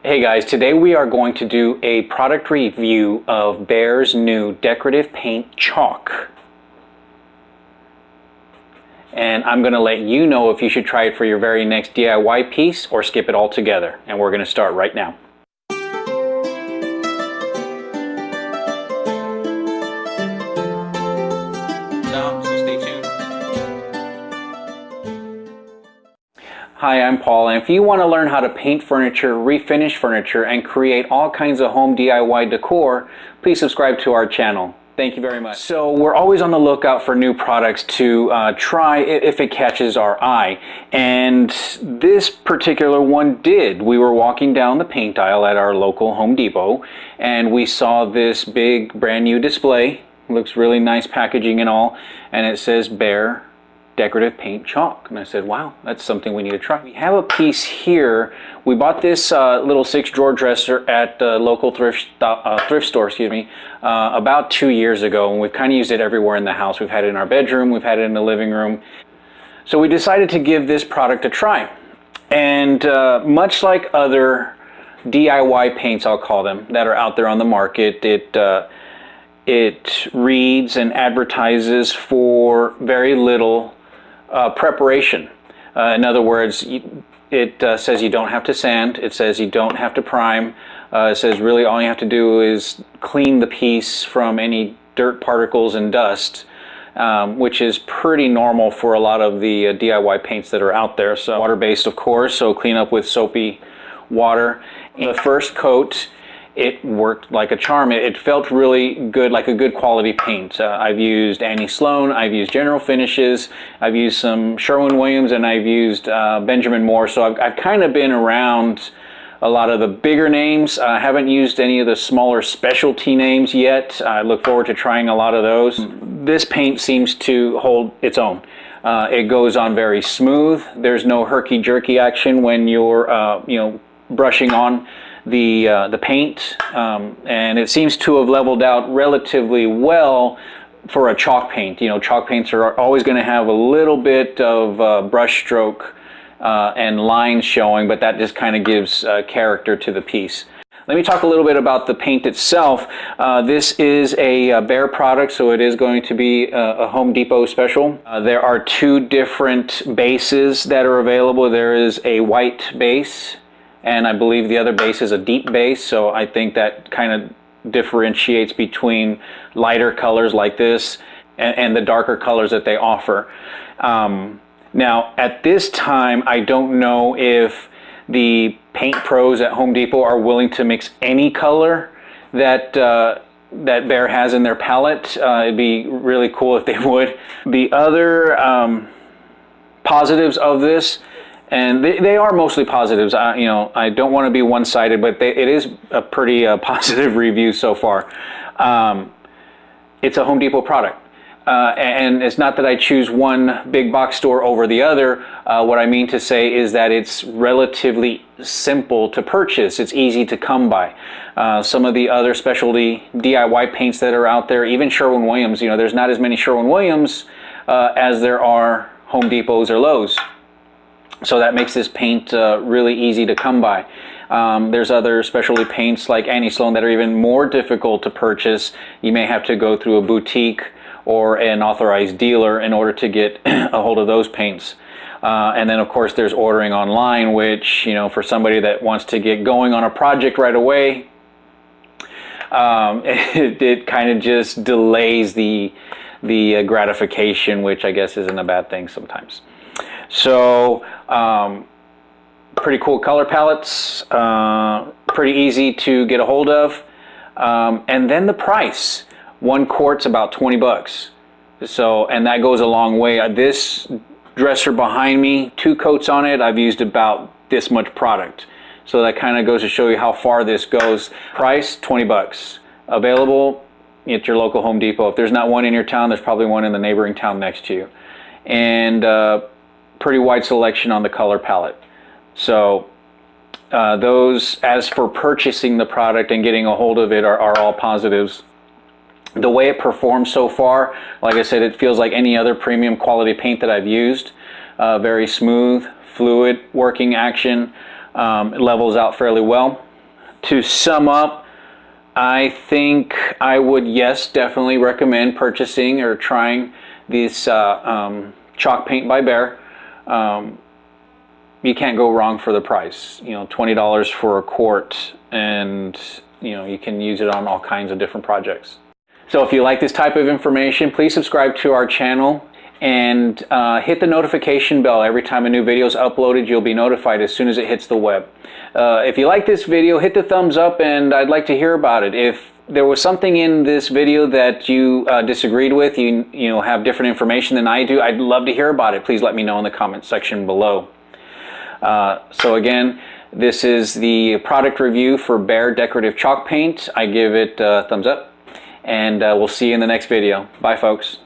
Hey guys, today we are going to do a product review of Behr's new decorative paint chalk. And I'm going to let you know if you should try it for your very next DIY piece or skip it altogether. And we're going to start right now. So stay tuned. Hi, I'm Paul, and if you want to learn how to paint furniture, refinish furniture, and create all kinds of home DIY decor, please subscribe to our channel. Thank you very much. So we're always on the lookout for new products to try if it catches our eye. And this particular one did. We were walking down the paint aisle at our local Home Depot, and we saw this big brand new display. Looks really nice packaging and all, and it says Behr Decorative Paint Chalk. And I said, wow, that's something we need to try. We have a piece here. We bought this little 6-drawer dresser at the local thrift store, about 2 years ago, and we've kind of used it everywhere in the house. We've had it in our bedroom, we've had it in the living room. So we decided to give this product a try. And much like other DIY paints, I'll call them, that are out there on the market, it reads and advertises for very little preparation. In other words, it says you don't have to sand, it says you don't have to prime, it says really all you have to do is clean the piece from any dirt particles and dust, which is pretty normal for a lot of the DIY paints that are out there. So water-based, of course, so clean up with soapy water. The first coat, it worked like a charm. It felt really good, like a good quality paint. I've used Annie Sloan, I've used General Finishes, I've used some Sherwin-Williams, and I've used Benjamin Moore. So I've kind of been around a lot of the bigger names. I haven't used any of the smaller specialty names yet. I look forward to trying a lot of those. This paint seems to hold its own. It goes on very smooth. There's no herky-jerky action when you're brushing on the paint, and it seems to have leveled out relatively well for a chalk paint. Chalk paints are always going to have a little bit of brush stroke and lines showing, but that just kind of gives character to the piece. Let me talk a little bit about the paint itself. This is a Behr product, so it is going to be a Home Depot special. There are two different bases that are available. There is a white base, and I believe the other base is a deep base, so I think that kind of differentiates between lighter colors like this and the darker colors that they offer. Now, at this time, I don't know if the paint pros at Home Depot are willing to mix any color that Behr has in their palette. It'd be really cool if they would. The other positives of this, and they are mostly positives. I don't want to be one-sided, but it is a pretty positive review so far. It's a Home Depot product. And it's not that I choose one big box store over the other. What I mean to say is that it's relatively simple to purchase. It's easy to come by. Some of the other specialty DIY paints that are out there, even Sherwin-Williams, there's not as many Sherwin-Williams as there are Home Depots or Lowe's. So that makes this paint really easy to come by. There's other specialty paints like Annie Sloan that are even more difficult to purchase. You may have to go through a boutique or an authorized dealer in order to get a hold of those paints. And then of course there's ordering online, which, for somebody that wants to get going on a project right away, it kind of just delays the gratification, which I guess isn't a bad thing sometimes. So pretty cool color palettes, pretty easy to get a hold of, and then the price. 1 quart's about 20 bucks. So, and that goes a long way. This dresser behind me, 2 coats on it, I've used about this much product. So that kind of goes to show you how far this goes. Price, 20 bucks. Available at your local Home Depot. If there's not one in your town, there's probably one in the neighboring town next to you. And pretty wide selection on the color palette. So those, as for purchasing the product and getting a hold of it, are all positives. The way it performs so far, like I said, it feels like any other premium quality paint that I've used. Very smooth, fluid working action. It levels out fairly well. To sum up, I think I would, yes, definitely recommend purchasing or trying this chalk paint by Behr. You can't go wrong for the price. You know, $20 for a quart, and you know, you can use it on all kinds of different projects. So if you like this type of information, please subscribe to our channel and hit the notification bell. Every time a new video is uploaded, you'll be notified as soon as it hits the web. If you like this video, hit the thumbs up, and I'd like to hear about it. If there was something in this video that you disagreed with, you know, have different information than I do, I'd love to hear about it. Please let me know in the comment section below. So again, this is the product review for Behr Decorative Chalk Paint. I give it a thumbs up, and we'll see you in the next video. Bye, folks.